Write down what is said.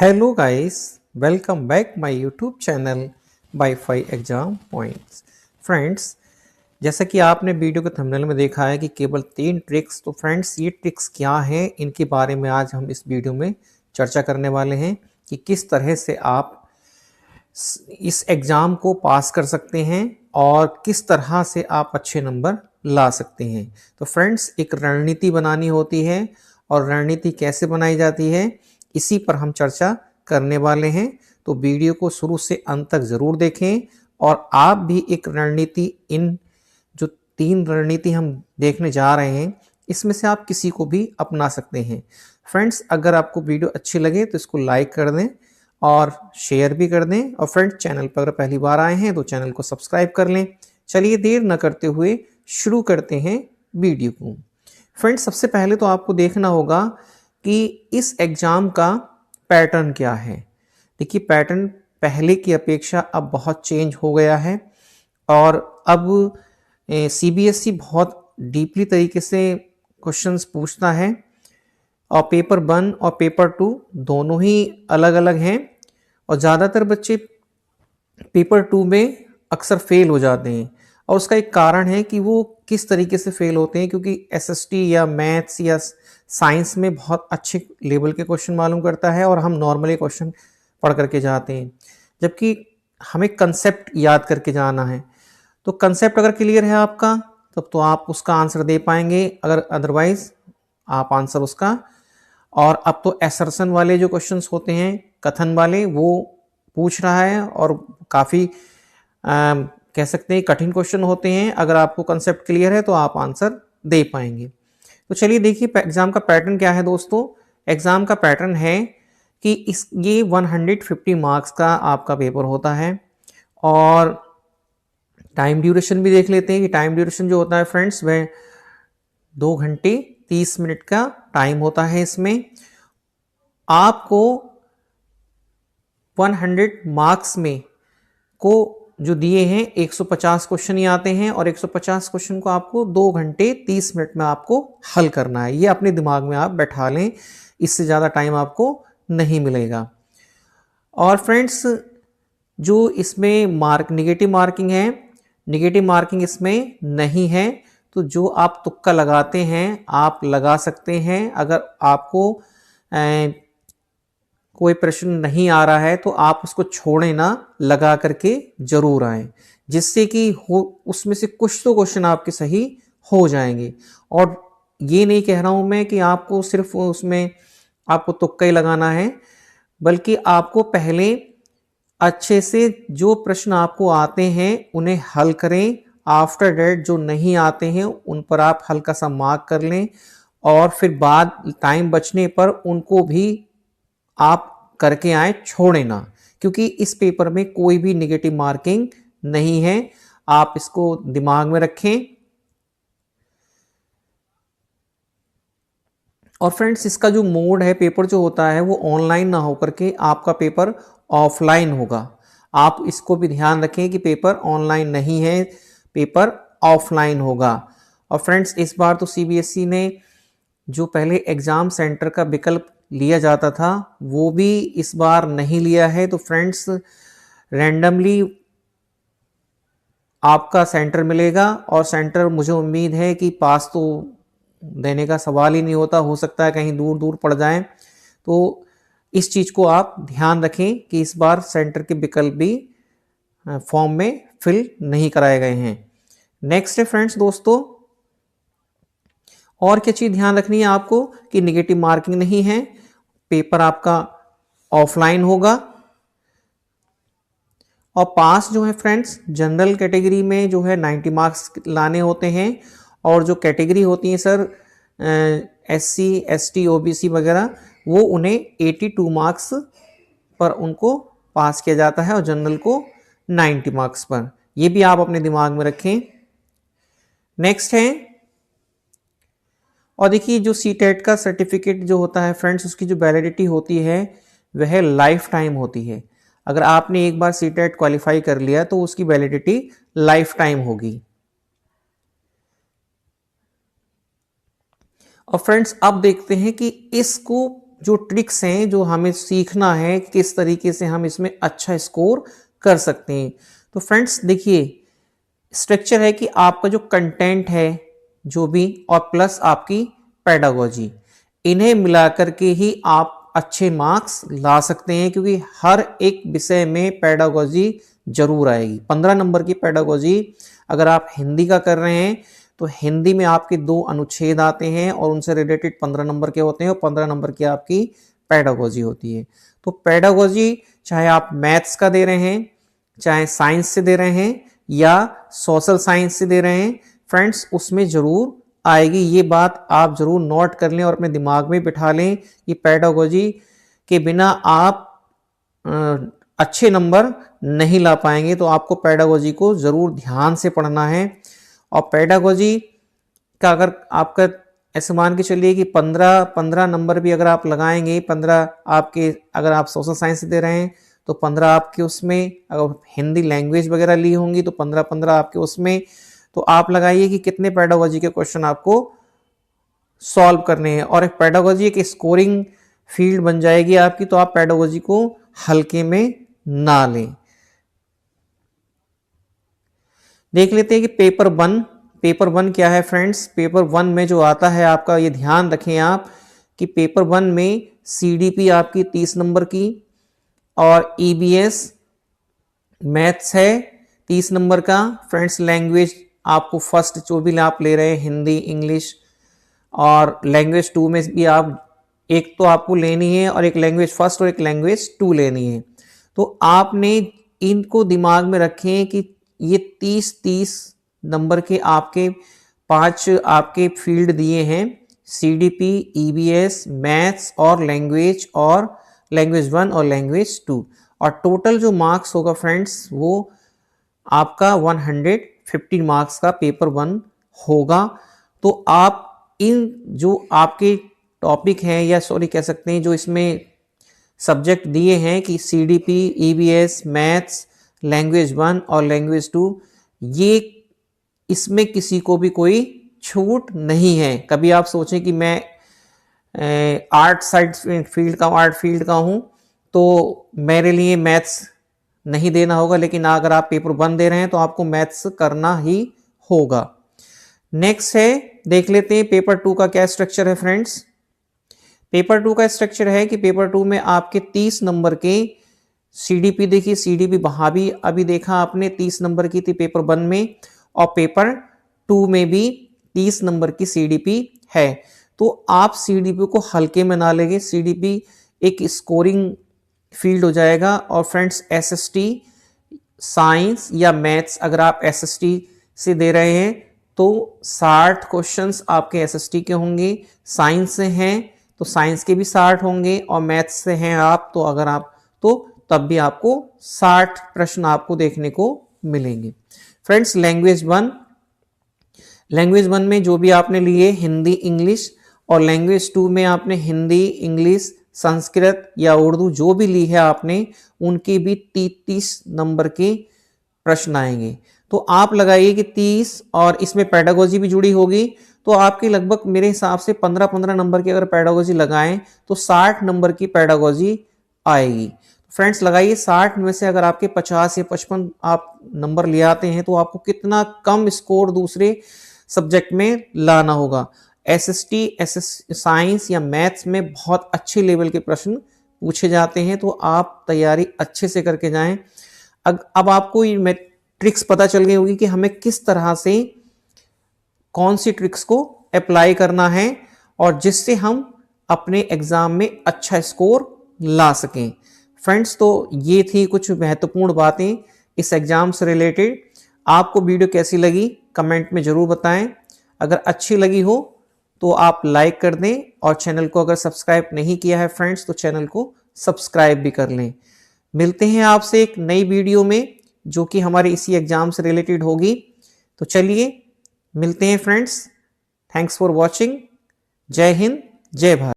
Hello guys, welcome back my YouTube channel Wi-Fi Exam Points। Friends, जैसा कि आपने video के थंबनेल में देखा है कि केवल 3 ट्रिक्स। तो फ्रेंड्स, ये ट्रिक्स क्या हैं, इनके बारे में आज हम इस वीडियो में चर्चा करने वाले हैं कि किस तरह से आप इस एग्ज़ाम को पास कर सकते हैं और किस तरह से आप अच्छे नंबर ला सकते हैं। तो फ्रेंड्स, एक रणनीति बनानी होती है और रणनीति कैसे बनाई जाती है, इसी पर हम चर्चा करने वाले हैं। तो वीडियो को शुरू से अंत तक ज़रूर देखें और आप भी एक रणनीति, इन जो 3 रणनीति हम देखने जा रहे हैं, इसमें से आप किसी को भी अपना सकते हैं। फ्रेंड्स, अगर आपको वीडियो अच्छी लगे तो इसको लाइक कर दें और शेयर भी कर दें। और फ्रेंड्स, चैनल पर अगर पहली बार आए हैं तो चैनल को सब्सक्राइब कर लें। चलिए देर न करते हुए शुरू करते हैं वीडियो को। फ्रेंड्स, सबसे पहले तो आपको देखना होगा कि इस एग्ज़ाम का पैटर्न क्या है। देखिए, पैटर्न पहले की अपेक्षा अब बहुत चेंज हो गया है और अब सीबीएसई बहुत डीपली तरीके से क्वेश्चंस पूछता है और पेपर 1 और पेपर 2 दोनों ही अलग अलग हैं और ज़्यादातर बच्चे पेपर 2 में अक्सर फेल हो जाते हैं। और उसका एक कारण है कि वो किस तरीके से फेल होते हैं, क्योंकि एसएसटी या मैथ्स या साइंस में बहुत अच्छे लेवल के क्वेश्चन मालूम करता है और हम नॉर्मली क्वेश्चन पढ़ करके जाते हैं, जबकि हमें कंसेप्ट याद करके जाना है। तो कंसेप्ट अगर क्लियर है आपका, तब तो आप उसका आंसर दे पाएंगे, अगर अदरवाइज आप आंसर उसका। और अब तो एसर्शन वाले जो क्वेश्चंस होते हैं, कथन वाले, वो पूछ रहा है और काफ़ी कह सकते हैं कठिन क्वेश्चन होते हैं। अगर आपको कंसेप्ट क्लियर है तो आप आंसर दे पाएंगे। तो चलिए देखिए एग्ज़ाम का पैटर्न क्या है दोस्तों। एग्ज़ाम का पैटर्न है कि ये 150 मार्क्स का आपका पेपर होता है और टाइम ड्यूरेशन भी देख लेते हैं कि टाइम ड्यूरेशन जो होता है फ्रेंड्स, वह 2 घंटे 30 मिनट का टाइम होता है। इसमें आपको 100 मार्क्स में को जो दिए हैं 150 क्वेश्चन ही आते हैं और 150 क्वेश्चन को आपको 2 घंटे 30 मिनट में आपको हल करना है। ये अपने दिमाग में आप बैठा लें, इससे ज़्यादा टाइम आपको नहीं मिलेगा। और फ्रेंड्स, जो इसमें नेगेटिव मार्किंग है, नेगेटिव मार्किंग इसमें नहीं है। तो जो आप तुक्का लगाते हैं आप लगा सकते हैं। अगर आपको कोई प्रश्न नहीं आ रहा है तो आप उसको छोड़ें ना, लगा करके जरूर आए, जिससे कि हो उसमें से कुछ तो क्वेश्चन आपके सही हो जाएंगे। और ये नहीं कह रहा हूं मैं कि आपको सिर्फ उसमें आपको तुक्का ही लगाना है, बल्कि आपको पहले अच्छे से जो प्रश्न आपको आते हैं उन्हें हल करें। आफ्टर डेट जो नहीं आते हैं उन पर आप हल्का सा मार्क कर लें और फिर बाद टाइम बचने पर उनको भी आप करके आए, छोड़े ना, क्योंकि इस पेपर में कोई भी नेगेटिव मार्किंग नहीं है। आप इसको दिमाग में रखें। और फ्रेंड्स, इसका जो मोड है, पेपर जो होता है वो ऑनलाइन ना होकर के आपका पेपर ऑफलाइन होगा। आप इसको भी ध्यान रखें कि पेपर ऑनलाइन नहीं है, पेपर ऑफलाइन होगा। और फ्रेंड्स, इस बार तो सीबीएसई ने जो पहले एग्ज़ाम सेंटर का विकल्प लिया जाता था वो भी इस बार नहीं लिया है। तो फ्रेंड्स, रैंडमली आपका सेंटर मिलेगा और सेंटर मुझे उम्मीद है कि पास तो देने का सवाल ही नहीं होता, हो सकता है कहीं दूर दूर पड़ जाएं। तो इस चीज़ को आप ध्यान रखें कि इस बार सेंटर के विकल्प भी फॉर्म में फिल नहीं कराए गए हैं। नेक्स्ट है फ्रेंड्स दोस्तों, और क्या चीज़ ध्यान रखनी है आपको कि निगेटिव मार्किंग नहीं है, पेपर आपका ऑफलाइन होगा। और पास जो है फ्रेंड्स, जनरल कैटेगरी में जो है 90 मार्क्स लाने होते हैं और जो कैटेगरी होती है सर एससी एसटी ओबीसी वगैरह, वो उन्हें 82 मार्क्स पर उनको पास किया जाता है और जनरल को 90 मार्क्स पर। ये भी आप अपने दिमाग में रखें। नेक्स्ट है, और देखिए जो सीटेट का सर्टिफिकेट जो होता है फ्रेंड्स, उसकी जो वैलिडिटी होती है वह लाइफ टाइम होती है। अगर आपने एक बार सीटेट क्वालिफाई कर लिया तो उसकी वैलिडिटी लाइफ टाइम होगी। और फ्रेंड्स, अब देखते हैं कि इसको जो ट्रिक्स हैं जो हमें सीखना है किस तरीके से हम इसमें अच्छा स्कोर कर सकते हैं। तो फ्रेंड्स देखिए, स्ट्रक्चर है कि आपका जो कंटेंट है जो भी, और प्लस आपकी पेडागोजी, इन्हें मिलाकर के ही आप अच्छे मार्क्स ला सकते हैं, क्योंकि हर एक विषय में पेडागोजी जरूर आएगी। 15 नंबर की पेडागोजी अगर आप हिंदी का कर रहे हैं तो हिंदी में आपके 2 अनुच्छेद आते हैं और उनसे रिलेटेड 15 नंबर के होते हैं, और 15 नंबर की आपकी पेडागोजी होती है। तो पेडागोजी चाहे आप मैथ्स का दे रहे हैं, चाहे साइंस से दे रहे हैं, या सोशल साइंस से दे रहे हैं, फ्रेंड्स उसमें जरूर आएगी। ये बात आप जरूर नोट कर लें और अपने दिमाग में बिठा लें कि पेडागोजी के बिना आप अच्छे नंबर नहीं ला पाएंगे। तो आपको पेडागोजी को जरूर ध्यान से पढ़ना है। और पेडागोजी का अगर आपका ऐसे मान के चलिए कि 15 नंबर भी अगर आप लगाएंगे, 15 आपके, अगर आप सोशल साइंस से दे रहे हैं तो 15 आपके उसमें, अगर हिंदी लैंग्वेज वगैरह ली होंगी तो 15 आपके उसमें। तो आप लगाइए कि कितने पेडागोजी के क्वेश्चन आपको सॉल्व करने हैं, और एक पेडागोजी एक स्कोरिंग फील्ड बन जाएगी आपकी। तो आप पेडागोजी को हल्के में ना लें। देख लेते हैं कि पेपर वन क्या है फ्रेंड्स। पेपर वन में जो आता है आपका, ये ध्यान रखें आप कि पेपर वन में सीडीपी आपकी 30 नंबर की, और ईबीएस मैथ्स है 30 नंबर का। फ्रेंड्स लैंग्वेज आपको फर्स्ट जो भी आप ले रहे हैं, हिंदी, इंग्लिश, और लैंग्वेज 2 में भी आप एक तो आपको लेनी है, और एक लैंग्वेज फर्स्ट और एक लैंग्वेज 2 लेनी है। तो आपने इनको दिमाग में रखें कि ये 30 नंबर के आपके 5 आपके फील्ड दिए हैं, सीडीपी, ईबीएस, मैथ्स और लैंग्वेज 1 और लैंग्वेज 2। और टोटल जो मार्क्स होगा फ्रेंड्स वो आपका 150 मार्क्स का पेपर 1 होगा। तो आप इन जो आपके टॉपिक हैं, या सॉरी कह सकते हैं जो इसमें सब्जेक्ट दिए हैं कि सीडीपी, ईबीएस, मैथ्स, लैंग्वेज 1 और लैंग्वेज 2, ये इसमें किसी को भी कोई छूट नहीं है। कभी आप सोचें कि मैं आर्ट फील्ड का हूं तो मेरे लिए मैथ्स नहीं देना होगा, लेकिन अगर आप पेपर 1 दे रहे हैं तो आपको मैथ्स करना ही होगा। नेक्स्ट है, देख लेते हैं पेपर 2 का क्या स्ट्रक्चर है फ्रेंड्स। पेपर 2 का स्ट्रक्चर है कि पेपर 2 में आपके 30 नंबर के सीडीपी, देखिए सीडीपी वहां भी अभी देखा आपने 30 नंबर की थी पेपर 1 में, और पेपर 2 में भी 30 नंबर की सीडीपी है। तो आप सीडीपी को हल्के में ना लेंगे, सीडीपी एक स्कोरिंग फील्ड हो जाएगा। और फ्रेंड्स एसएसटी, साइंस या मैथ्स, अगर आप एसएसटी से दे रहे हैं तो 60 क्वेश्चंस आपके एसएसटी के होंगे, साइंस से हैं तो साइंस के भी 60 होंगे, और मैथ्स से हैं आप तो अगर आप तो तब भी आपको 60 प्रश्न आपको देखने को मिलेंगे। फ्रेंड्स लैंग्वेज 1 में जो भी आपने लिए हिंदी, इंग्लिश, और लैंग्वेज 2 में आपने हिंदी, इंग्लिश, संस्कृत या उर्दू जो भी ली है आपने, उनके भी 30 नंबर के प्रश्न आएंगे। तो आप लगाइए कि 30, और इसमें पेडागोजी भी जुड़ी होगी, तो आपके लगभग मेरे हिसाब से 15 नंबर की अगर पेडागोजी लगाएं तो 60 नंबर की पेडागोजी आएगी। फ्रेंड्स लगाइए 60 में से अगर आपके 50 या 55 आप नंबर ले आते हैं तो आपको कितना कम स्कोर दूसरे सब्जेक्ट में लाना होगा। एसएसटी, साइंस या मैथ्स में बहुत अच्छे लेवल के प्रश्न पूछे जाते हैं, तो आप तैयारी अच्छे से करके जाएं। अब आपको ये ट्रिक्स पता चल गई होगी कि हमें किस तरह से कौन सी ट्रिक्स को अप्लाई करना है, और जिससे हम अपने एग्जाम में अच्छा स्कोर ला सकें। फ्रेंड्स तो ये थी कुछ महत्वपूर्ण बातें इस एग्जाम से रिलेटेड। आपको वीडियो कैसी लगी कमेंट में जरूर बताएं। अगर अच्छी लगी हो तो आप लाइक कर दें, और चैनल को अगर सब्सक्राइब नहीं किया है फ्रेंड्स तो चैनल को सब्सक्राइब भी कर लें। मिलते हैं आपसे एक नई वीडियो में जो कि हमारे इसी एग्जाम से रिलेटेड होगी। तो चलिए मिलते हैं फ्रेंड्स। Thanks for watching. जय हिंद, जय भारत।